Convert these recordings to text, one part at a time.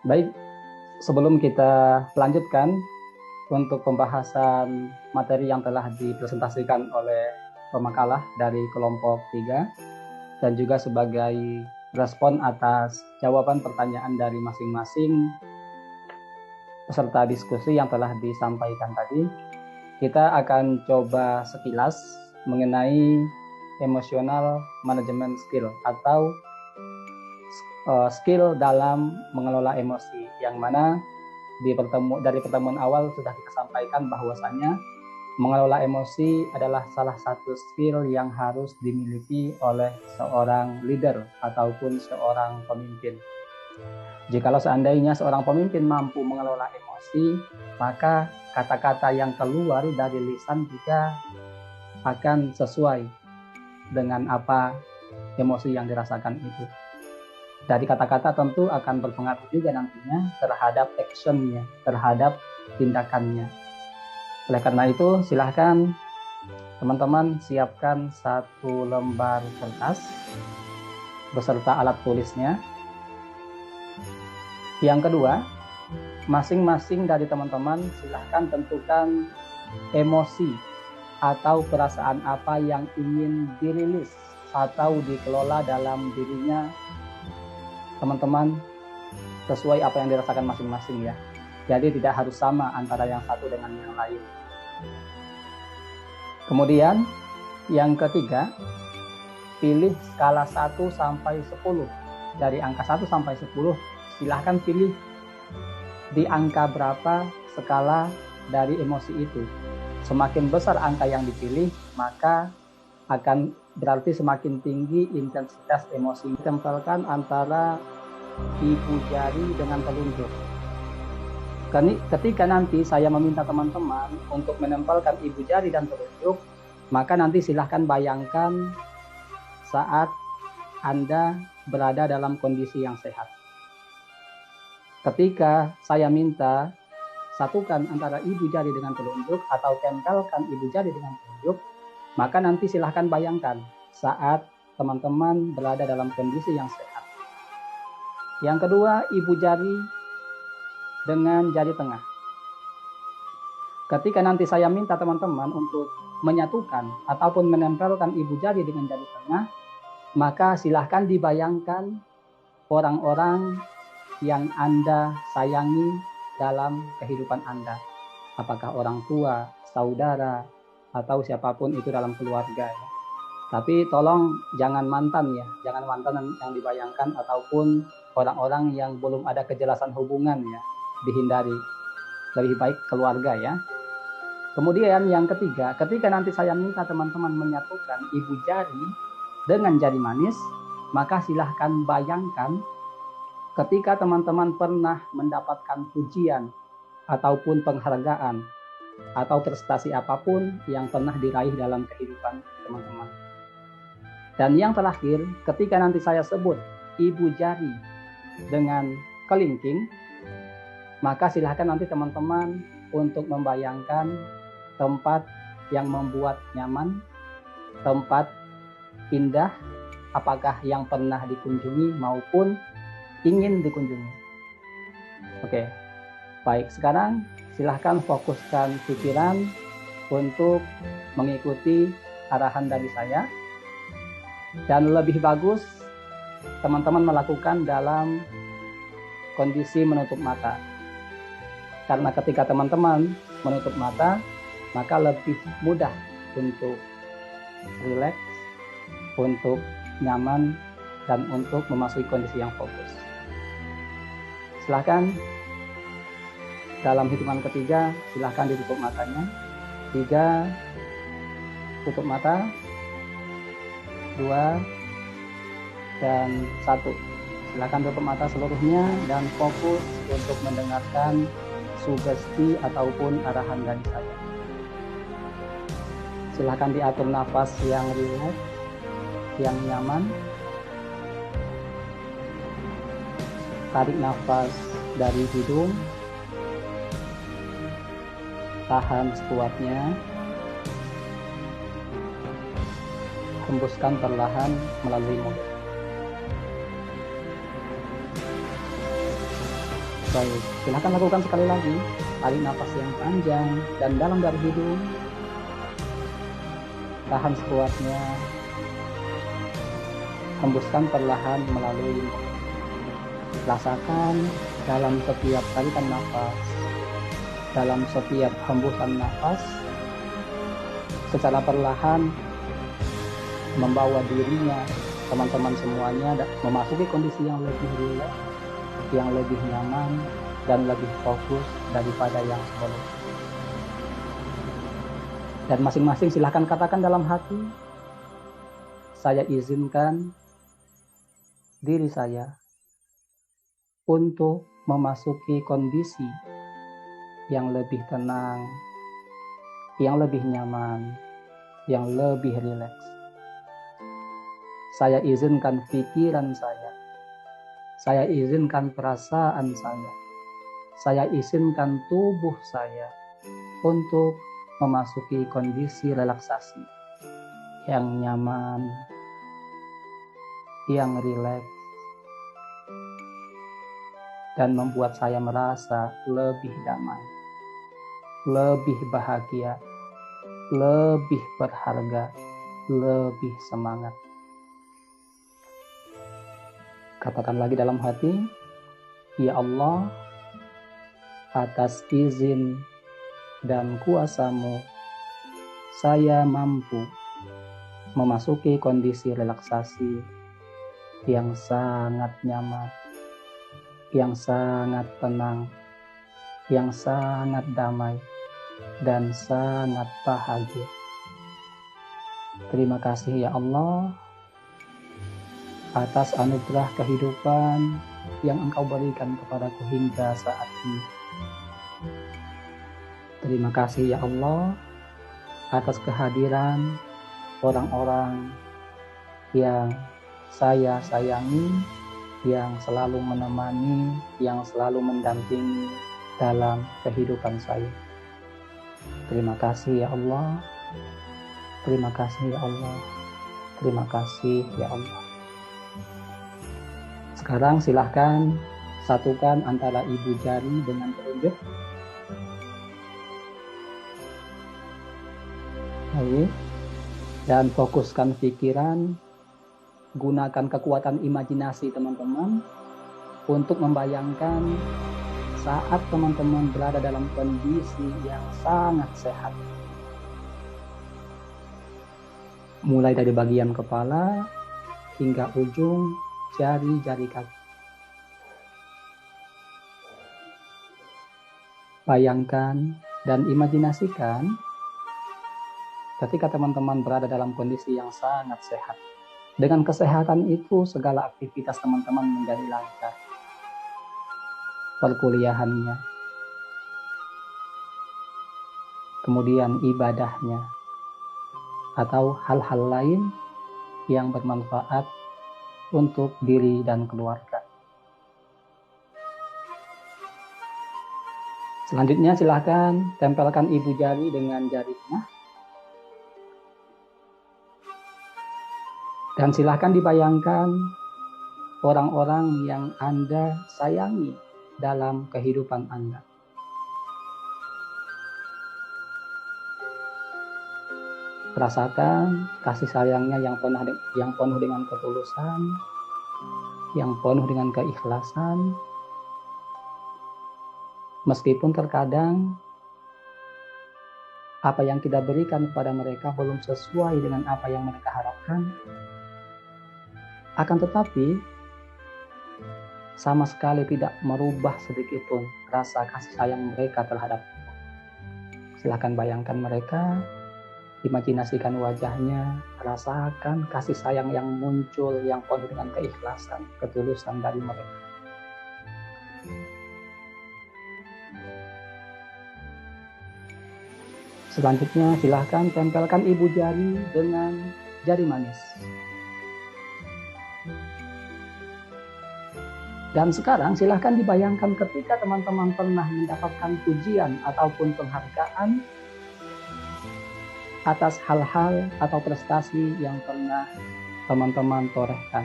Baik, sebelum kita lanjutkan untuk pembahasan materi yang telah dipresentasikan oleh pemakalah dari kelompok 3 dan juga sebagai respon atas jawaban pertanyaan dari masing-masing peserta diskusi yang telah disampaikan tadi, kita akan coba sekilas mengenai emotional management skill atau skill dalam mengelola emosi, yang mana dari pertemuan awal sudah kita sampaikan bahwasanya mengelola emosi adalah salah satu skill yang harus dimiliki oleh seorang leader ataupun seorang pemimpin. Jikalau seandainya seorang pemimpin mampu mengelola emosi, maka kata-kata yang keluar dari lisan juga akan sesuai dengan apa emosi yang dirasakan itu. Dari kata-kata tentu akan berpengaruh juga nantinya terhadap actionnya, terhadap tindakannya. Oleh karena itu, silahkan teman-teman siapkan satu lembar kertas beserta alat tulisnya. Yang kedua, masing-masing dari teman-teman silahkan tentukan emosi atau perasaan apa yang ingin dirilis atau dikelola dalam dirinya teman-teman sesuai apa yang dirasakan masing-masing ya. Jadi tidak harus sama antara yang satu dengan yang lain. Kemudian yang ketiga, pilih skala 1 sampai 10. Dari angka 1 sampai 10, silahkan pilih di angka berapa skala dari emosi itu. Semakin besar angka yang dipilih, maka akan berarti semakin tinggi intensitas emosi. Tempelkan antara ibu jari dengan telunjuk. Ketika nanti saya meminta teman-teman untuk menempelkan ibu jari dan telunjuk, maka nanti silahkan bayangkan saat Anda berada dalam kondisi yang sehat. Ketika saya minta satukan antara ibu jari dengan telunjuk atau tempelkan ibu jari dengan telunjuk, maka nanti silahkan bayangkan saat teman-teman berada dalam kondisi yang sehat. Yang kedua, ibu jari dengan jari tengah. Ketika nanti saya minta teman-teman untuk menyatukan ataupun menempelkan ibu jari dengan jari tengah, maka silahkan dibayangkan orang-orang yang Anda sayangi dalam kehidupan Anda. Apakah orang tua, saudara, atau siapapun itu dalam keluarga. Ya. Tapi tolong jangan mantan ya, jangan mantan yang dibayangkan ataupun orang-orang yang belum ada kejelasan hubungan ya, dihindari. Lebih baik keluarga ya. Kemudian yang ketiga, ketika nanti saya minta teman-teman menyatukan ibu jari dengan jari manis, maka silahkan bayangkan ketika teman-teman pernah mendapatkan pujian ataupun penghargaan atau prestasi apapun yang pernah diraih dalam kehidupan teman-teman. Dan yang terakhir, ketika nanti saya sebut ibu jari dengan kelingking, maka silahkan nanti teman-teman untuk membayangkan tempat yang membuat nyaman, tempat indah, apakah yang pernah dikunjungi maupun ingin dikunjungi. Oke, baik. Sekarang silahkan fokuskan pikiran untuk mengikuti arahan dari saya. Dan lebih bagus teman-teman melakukan dalam kondisi menutup mata. Karena ketika teman-teman menutup mata, maka lebih mudah untuk rileks, untuk nyaman, dan untuk memasuki kondisi yang fokus. Silahkan dalam hitungan ketiga, silahkan ditutup matanya. 3, tutup mata. 2, dan 1. Silakan tutup mata seluruhnya dan fokus untuk mendengarkan sugesti ataupun arahan dari saya. Silakan diatur nafas yang rileks, yang nyaman. Tarik nafas dari hidung. Tahan sekuatnya. Hembuskan perlahan melalui mulut. Baik, silahkan lakukan sekali lagi. Tarik nafas yang panjang dan dalam dari hidung. Tahan sekuatnya. Hembuskan perlahan melalui mulut. Rasakan dalam setiap tarikan nafas, dalam setiap hembusan nafas, secara perlahan membawa dirinya, teman-teman semuanya memasuki kondisi yang lebih rileks, yang lebih nyaman, dan lebih fokus daripada yang sebelumnya. Dan masing-masing silahkan katakan dalam hati, saya izinkan diri saya untuk memasuki kondisi yang lebih tenang, yang lebih nyaman, yang lebih rileks. Saya izinkan pikiran saya izinkan perasaan saya izinkan tubuh saya untuk memasuki kondisi relaksasi yang nyaman, yang rileks, dan membuat saya merasa lebih damai, lebih bahagia, lebih berharga, lebih semangat. Katakan lagi dalam hati, ya Allah, atas izin dan kuasa-Mu, saya mampu memasuki kondisi relaksasi yang sangat nyaman, yang sangat tenang, yang sangat damai, dan sangat bahagia. Terima kasih ya Allah atas anugerah kehidupan yang Engkau berikan kepadaku hingga saat ini. Terima kasih ya Allah atas kehadiran orang-orang yang saya sayangi, yang selalu menemani, yang selalu mendampingi dalam kehidupan saya. Terima kasih ya Allah. Terima kasih ya Allah. Terima kasih ya Allah. Sekarang silahkan satukan antara ibu jari dengan telunjuk. Baik. Dan fokuskan pikiran, gunakan kekuatan imajinasi teman-teman untuk membayangkan saat teman-teman berada dalam kondisi yang sangat sehat. Mulai dari bagian kepala hingga ujung jari-jari kaki. Bayangkan dan imajinasikan ketika teman-teman berada dalam kondisi yang sangat sehat. Dengan kesehatan itu, segala aktivitas teman-teman menjadi lancar. Perkuliahannya, kemudian ibadahnya, atau hal-hal lain yang bermanfaat untuk diri dan keluarga. Selanjutnya silahkan tempelkan ibu jari dengan jari tengah. Dan silahkan dibayangkan orang-orang yang Anda sayangi dalam kehidupan Anda. Rasakan kasih sayangnya yang penuh dengan ketulusan, yang penuh dengan keikhlasan. Meskipun terkadang apa yang kita berikan kepada mereka belum sesuai dengan apa yang mereka harapkan, akan tetapi sama sekali tidak merubah sedikitpun rasa kasih sayang mereka terhadap kita. Silakan bayangkan mereka, imajinasikan wajahnya, rasakan kasih sayang yang muncul yang penuh dengan keikhlasan, ketulusan dari mereka. Selanjutnya silahkan tempelkan ibu jari dengan jari manis. Dan sekarang silahkan dibayangkan ketika teman-teman pernah mendapatkan pujian ataupun penghargaan atas hal-hal atau prestasi yang pernah teman-teman torehkan.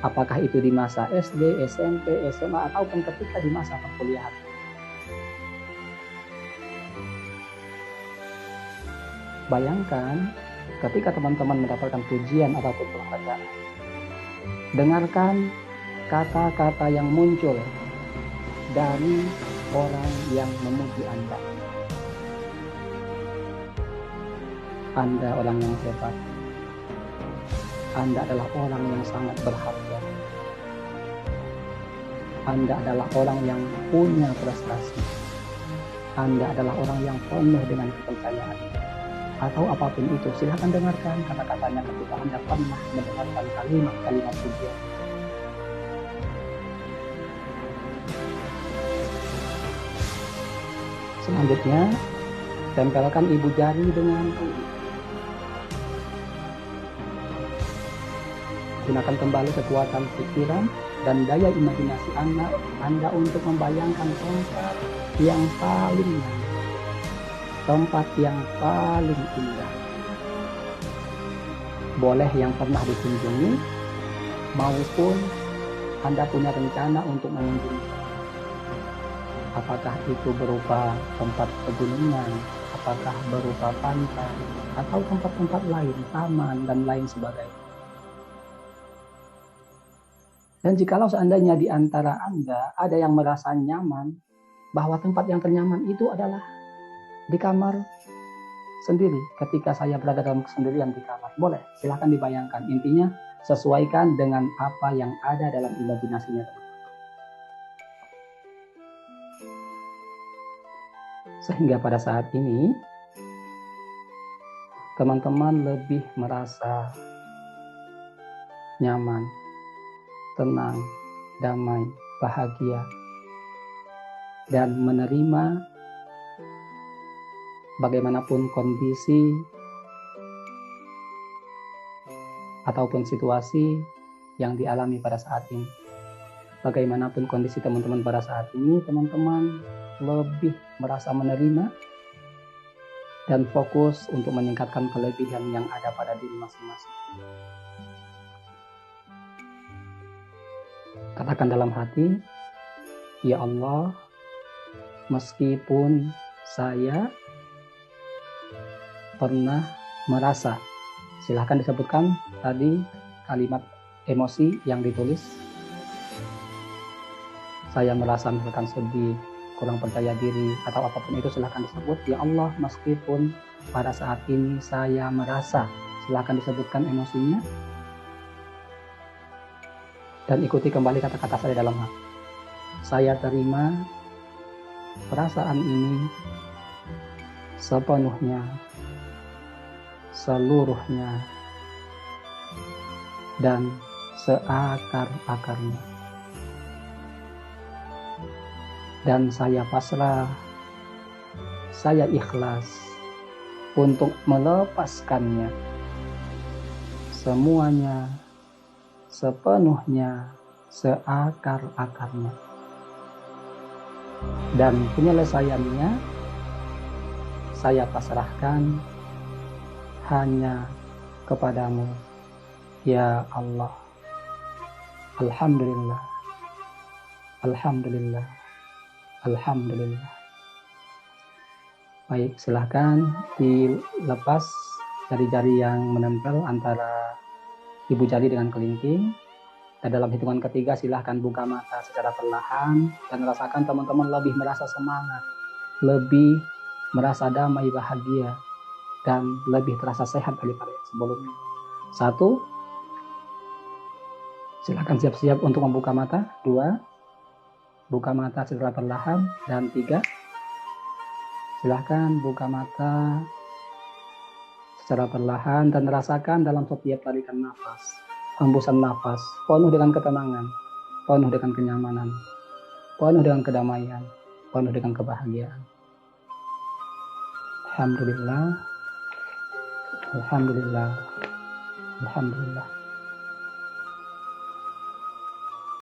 Apakah itu di masa SD, SMP, SMA, ataupun ketika di masa perkuliahan. Bayangkan ketika teman-teman mendapatkan pujian ataupun penghargaan. Dengarkan kata-kata yang muncul dari orang yang memuji Anda. Anda orang yang hebat. Anda adalah orang yang sangat berharga. Anda adalah orang yang punya prestasi. Anda adalah orang yang penuh dengan kepercayaan. Atau apapun itu, silakan dengarkan kata-katanya ketika Anda pernah mendengarkan kalimat-kalimat pujian. Selanjutnya, tempelkan ibu jari dengan kulit. Gunakan kembali kekuatan pikiran dan daya imajinasi Anda untuk membayangkan tempat yang paling nyaman, tempat yang paling indah. Boleh yang pernah dikunjungi, maupun Anda punya rencana untuk mengunjungi. Apakah itu berupa tempat pegunungan, apakah berupa pantai, atau tempat-tempat lain, taman, dan lain sebagainya. Dan jikalau seandainya di antara Anda ada yang merasa nyaman, bahwa tempat yang ternyaman itu adalah di kamar sendiri. Ketika saya berada dalam kesendirian di kamar, boleh, silahkan dibayangkan. Intinya, sesuaikan dengan apa yang ada dalam imajinasinya. Sehingga pada saat ini, teman-teman lebih merasa nyaman, tenang, damai, bahagia, dan menerima bagaimanapun kondisi ataupun situasi yang dialami pada saat ini. Bagaimanapun kondisi teman-teman pada saat ini, teman-teman lebih merasa menerima dan fokus untuk meningkatkan kelebihan yang ada pada diri masing-masing. Katakan dalam hati, ya Allah, meskipun saya pernah merasa, silahkan disebutkan tadi kalimat emosi yang ditulis. Saya merasa misalkan sedih, kurang percaya diri, atau apapun itu silahkan disebut. Ya Allah, meskipun pada saat ini saya merasa, silahkan disebutkan emosinya. Dan ikuti kembali kata-kata saya dalam hati. Saya terima perasaan ini sepenuhnya, seluruhnya, dan seakar-akarnya. Dan saya pasrah, saya ikhlas untuk melepaskannya semuanya, sepenuhnya, seakar-akarnya. Dan penyelesaiannya saya pasrahkan hanya kepadamu, ya Allah. Alhamdulillah, alhamdulillah, alhamdulillah. Baik, silahkan dilepas jari-jari yang menempel antara ibu jari dengan kelingking. Dan dalam hitungan ketiga, silahkan buka mata secara perlahan dan rasakan teman-teman lebih merasa semangat, lebih merasa damai, bahagia, dan lebih terasa sehat daripada sebelumnya. 1, silahkan siap-siap untuk membuka mata. 2, buka mata secara perlahan. Dan 3, silahkan buka mata secara perlahan dan rasakan dalam setiap tarikan nafas, hembusan nafas, penuh dengan ketenangan, penuh dengan kenyamanan, penuh dengan kedamaian, penuh dengan kebahagiaan. Alhamdulillah, alhamdulillah, alhamdulillah.